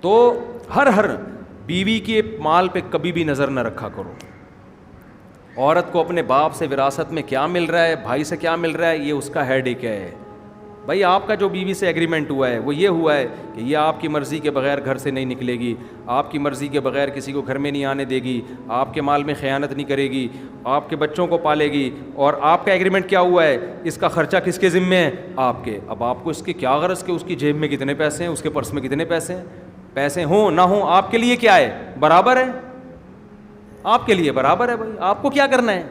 تو ہر بیوی کے مال پہ کبھی بھی نظر نہ رکھا کرو. عورت کو اپنے باپ سے وراثت میں کیا مل رہا ہے, بھائی سے کیا مل رہا ہے, یہ اس کا ہیڈ ایک ہے. بھائی آپ کا جو بیوی سے ایگریمنٹ ہوا ہے وہ یہ ہوا ہے کہ یہ آپ کی مرضی کے بغیر گھر سے نہیں نکلے گی, آپ کی مرضی کے بغیر کسی کو گھر میں نہیں آنے دے گی, آپ کے مال میں خیانت نہیں کرے گی, آپ کے بچوں کو پالے گی, اور آپ کا ایگریمنٹ کیا ہوا ہے, اس کا خرچہ کس کے ذمے ہے, آپ کے. اب آپ کو اس کے کیا غرض کہ اس کی جیب میں کتنے پیسے ہیں, اس کے پرس میں کتنے پیسے ہیں. پیسے ہوں نہ ہوں آپ کے لیے کیا ہے, برابر ہے, آپ کے لیے برابر ہے. بھائی آپ کو کیا کرنا ہے,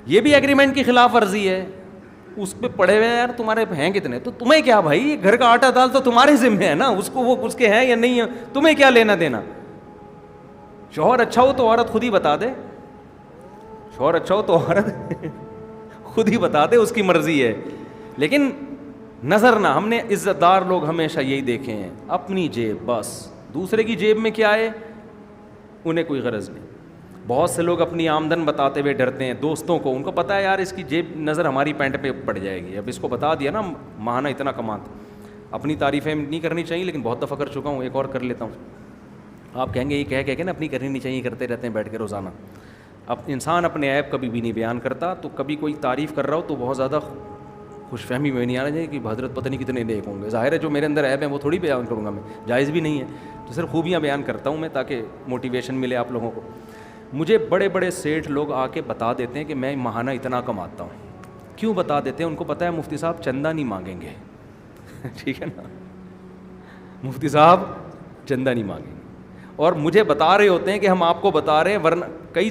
یہ بھی ایگریمنٹ کی خلاف ورزی ہے. اس پہ پڑے ہوئے یار تمہارے ہیں کتنے, تو تمہیں کیا بھائی, گھر کا آٹا دال تو تمہارے ذمہ ہے نا, اس کو وہ اس کے ہیں یا نہیں ہے, تمہیں کیا لینا دینا. شوہر اچھا ہو تو عورت خود ہی بتا دے, شوہر اچھا ہو تو عورت خود ہی بتا دے, اس کی مرضی ہے. لیکن نظر نہ, ہم نے عزت دار لوگ ہمیشہ یہی دیکھے ہیں, اپنی جیب بس, دوسرے کی جیب میں کیا ہے انہیں کوئی غرض نہیں. بہت سے لوگ اپنی آمدن بتاتے ہوئے ڈرتے ہیں دوستوں کو, ان کو پتہ ہے یار اس کی جیب نظر ہماری پینٹ پہ پڑ جائے گی. اب اس کو بتا دیا نا ماہانہ اتنا کماتا. اپنی تعریفیں نہیں کرنی چاہیے لیکن بہت دفعہ کر چکا ہوں, ایک اور کر لیتا ہوں. آپ کہیں گے یہ کہہ کے نا اپنی کرنی نہیں چاہیے, کرتے رہتے ہیں بیٹھ کے روزانہ. اب انسان اپنے عیب کبھی بھی نہیں بیان کرتا, تو کبھی کوئی تعریف کر رہا ہو تو بہت زیادہ خوش فہمی میں نہیں آنا چاہیے کہ حضرت پتہ نہیں کتنے نیک ہوں گے. ظاہر ہے جو میرے اندر عیب ہیں وہ تھوڑی بیان کروں گا میں, جائز بھی نہیں ہے. تو صرف خوبیاں بیان کرتا ہوں میں تاکہ موٹیویشن ملے آپ لوگوں کو. مجھے بڑے بڑے سیٹھ لوگ آ کے بتا دیتے ہیں کہ میں ماہانہ اتنا کماتا ہوں. کیوں بتا دیتے ہیں, ان کو پتہ ہے مفتی صاحب چندہ نہیں مانگیں گے. ٹھیک ہے نا, مفتی صاحب چندہ نہیں مانگیں گے, اور مجھے بتا رہے ہوتے ہیں کہ ہم آپ کو بتا رہے ہیں, ورنہ کئی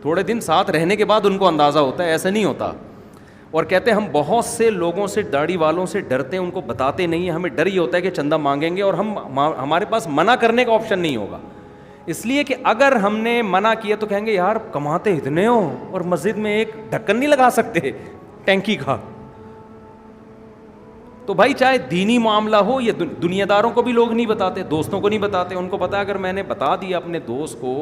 تھوڑے دن ساتھ رہنے کے بعد ان کو اندازہ ہوتا ہے, ایسا نہیں ہوتا. اور کہتے ہیں ہم بہت سے لوگوں سے, داڑھی والوں سے ڈرتے ہیں, ان کو بتاتے نہیں ہیں, ہمیں ڈر یہ ہوتا ہے کہ چندہ مانگیں گے اور ہمارے پاس منع کرنے کا آپشن نہیں ہوگا. اس لیے کہ اگر ہم نے منع کیا تو کہیں گے یار کماتے اتنے ہو اور مسجد میں ایک ڈھکن نہیں لگا سکتے ٹینکی کا. تو بھائی چاہے دینی معاملہ ہو, یہ دنیا داروں کو بھی لوگ نہیں بتاتے, دوستوں کو نہیں بتاتے. ان کو پتا اگر میں نے بتا دیا اپنے دوست کو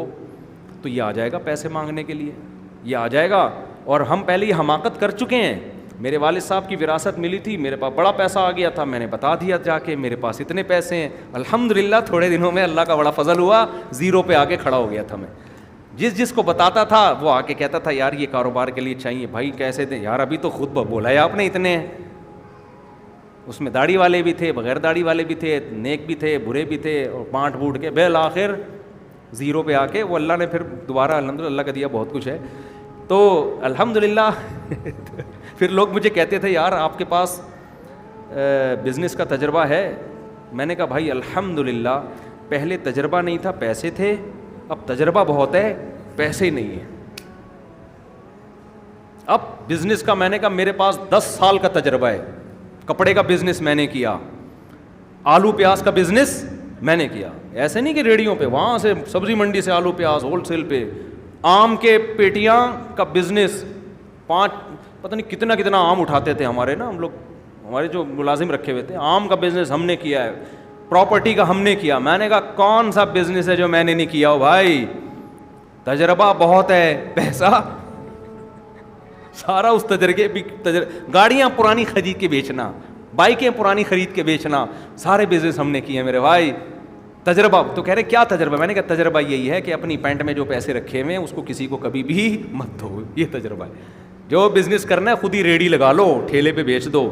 تو یہ آ جائے گا پیسے مانگنے کے لیے, یہ آ جائے گا. اور ہم پہلے یہ حماقت کر چکے ہیں. میرے والد صاحب کی وراثت ملی تھی, میرے پاس بڑا پیسہ آ گیا تھا, میں نے بتا دیا جا کے میرے پاس اتنے پیسے ہیں. الحمدللہ تھوڑے دنوں میں اللہ کا بڑا فضل ہوا, زیرو پہ آ کے کھڑا ہو گیا تھا. میں جس کو بتاتا تھا وہ آ کے کہتا تھا یار یہ کاروبار کے لیے چاہیے. بھائی کیسے دیں یار, ابھی تو خود بولا ہے آپ نے اتنے ہیں. اس میں داڑھی والے بھی تھے, بغیر داڑھی والے بھی تھے, نیک بھی تھے, برے بھی تھے, اور بانٹ بوٹ کے بالآخر زیرو پہ آ کے وہ اللہ نے پھر دوبارہ الحمدللہ اللہ کا دیا بہت کچھ ہے. تو الحمدللہ پھر لوگ مجھے کہتے تھے یار آپ کے پاس بزنس کا تجربہ ہے. میں نے کہا بھائی الحمدللہ پہلے تجربہ نہیں تھا, پیسے تھے, اب تجربہ بہت ہے, پیسے نہیں ہیں. اب بزنس کا میں نے کہا میرے پاس 10 سال کا تجربہ ہے. کپڑے کا بزنس میں نے کیا, آلو پیاز کا بزنس میں نے کیا. ایسے نہیں کہ ریڑیوں پہ, وہاں سے سبزی منڈی سے آلو پیاز ہول سیل پہ, آم کے پیٹیاں کا بزنس, 5 پتہ نہیں کتنا کتنا آم اٹھاتے تھے ہمارے نا, ہم لوگ ہمارے جو ملازم رکھے ہوئے تھے, آم کا بزنس ہم نے کیا ہے, پراپرٹی کا ہم نے کیا. میں نے کہا کون سا بزنس ہے جو میں نے نہیں کیا ہو بھائی, تجربہ بہت ہے, پیسہ سارا اس گاڑیاں پرانی خرید کے بیچنا, بائکیں پرانی خرید کے بیچنا, سارے بزنس ہم نے کیے ہیں میرے بھائی. تجربہ تو کہہ رہے کیا تجربہ, میں نے کہا تجربہ یہی ہے کہ اپنی پینٹ میں جو پیسے رکھے ہوئے ہیں اس کو کسی کو کبھی بھی مت دو, یہ تجربہ ہے. جو بزنس کرنا ہے خود ہی ریڑھی لگا لو, ٹھیلے پہ بیچ دو.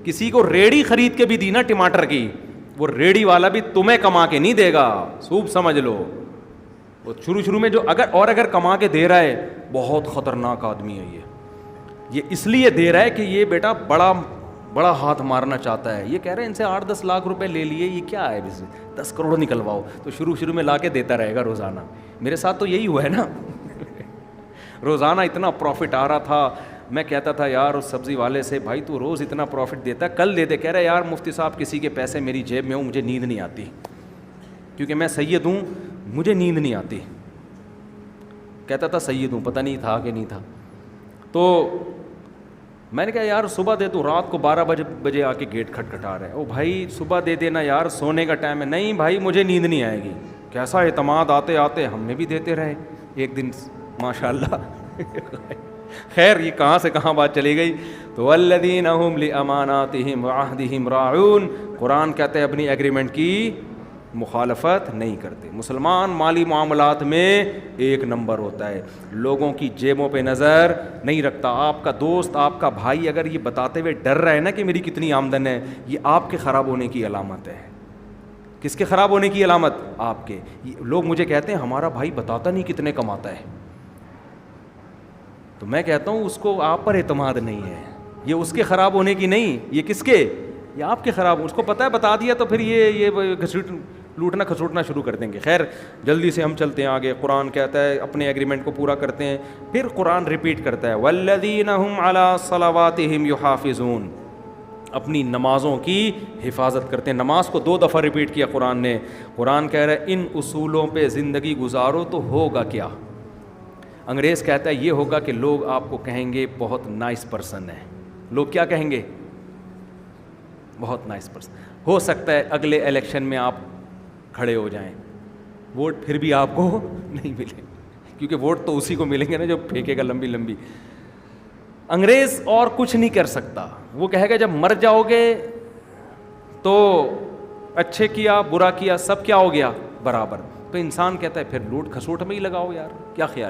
کسی کو ریڑھی خرید کے بھی دی نا ٹماٹر کی, وہ ریڑھی والا بھی تمہیں کما کے نہیں دے گا, خوب سمجھ لو. وہ شروع میں جو اگر کما کے دے رہا ہے, بہت خطرناک آدمی ہے یہ اس لیے دے رہا ہے کہ یہ بیٹا بڑا ہاتھ مارنا چاہتا ہے. یہ کہہ رہے ہیں ان سے 8-10 لاکھ روپے لے لیے, یہ کیا ہے, 10 کروڑ نکلواؤ. تو شروع میں لا کے دیتا رہے گا روزانہ. میرے ساتھ تو یہی ہوا ہے نا, روزانہ اتنا پروفٹ آ رہا تھا. میں کہتا تھا یار اس سبزی والے سے, بھائی تو روز اتنا پروفٹ دیتا ہے, کل دے دے. کہہ رہے یار مفتی صاحب کسی کے پیسے میری جیب میں ہوں, مجھے نیند نہیں آتی, کیونکہ میں سید ہوں, مجھے نیند نہیں آتی. کہتا تھا سید ہوں, پتہ نہیں تھا کہ نہیں تھا. تو میں نے کہا یار صبح دے دو, رات کو 12 بجے آ کے گیٹ کھٹکھٹا رہے ہیں. او بھائی صبح دے دینا یار, سونے کا ٹائم ہے. نہیں بھائی مجھے نیند نہیں آئے گی. کیسا اعتماد, آتے آتے ہم نے بھی دیتے رہے. ایک دن ماشاء اللہ خیر یہ کہاں سے کہاں بات چلی گئی. تو والذین هم لاماناتهم وعهدهم راعون, قرآن کہتے ہیں اپنی ایگریمنٹ کی مخالفت نہیں کرتے. مسلمان مالی معاملات میں ایک نمبر ہوتا ہے, لوگوں کی جیبوں پہ نظر نہیں رکھتا. آپ کا دوست, آپ کا بھائی اگر یہ بتاتے ہوئے ڈر رہا ہے نا کہ میری کتنی آمدن ہے, یہ آپ کے خراب ہونے کی علامت ہے. کس کے خراب ہونے کی علامت؟ آپ کے. لوگ مجھے کہتے ہیں ہمارا بھائی بتاتا نہیں کتنے کماتا ہے, تو میں کہتا ہوں اس کو آپ پر اعتماد نہیں ہے. یہ اس کے خراب ہونے کی نہیں, یہ کس کے؟ یہ آپ کے خراب. اس کو پتہ ہے بتا دیا تو پھر یہ لوٹنا کھسوٹنا شروع کر دیں گے. خیر جلدی سے ہم چلتے ہیں آگے. قرآن کہتا ہے اپنے ایگریمنٹ کو پورا کرتے ہیں, پھر قرآن ریپیٹ کرتا ہے والذین هم علی صلواتہم یحافظون, اپنی نمازوں کی حفاظت کرتے ہیں. نماز کو 2 دفعہ ریپیٹ کیا قرآن نے. قرآن کہہ رہا ہے ان اصولوں پہ زندگی گزارو تو ہوگا کیا؟ انگریز کہتا ہے یہ ہوگا کہ لوگ آپ کو کہیں گے بہت نائس پرسن ہے. لوگ کیا کہیں گے؟ بہت نائس پرسن. ہو سکتا ہے اگلے الیکشن میں آپ کھڑے ہو جائیں, ووٹ پھر بھی آپ کو نہیں ملے, کیونکہ ووٹ تو اسی کو ملیں گے نا جو پھینکے گا لمبی لمبی. انگریز اور کچھ نہیں کر سکتا. وہ کہے گا جب مر جاؤ گے تو اچھے کیا برا کیا سب کیا ہو گیا برابر. تو انسان کہتا ہے پھر لوٹ کھسوٹ میں ہی لگاؤ یار, کیا خیال؟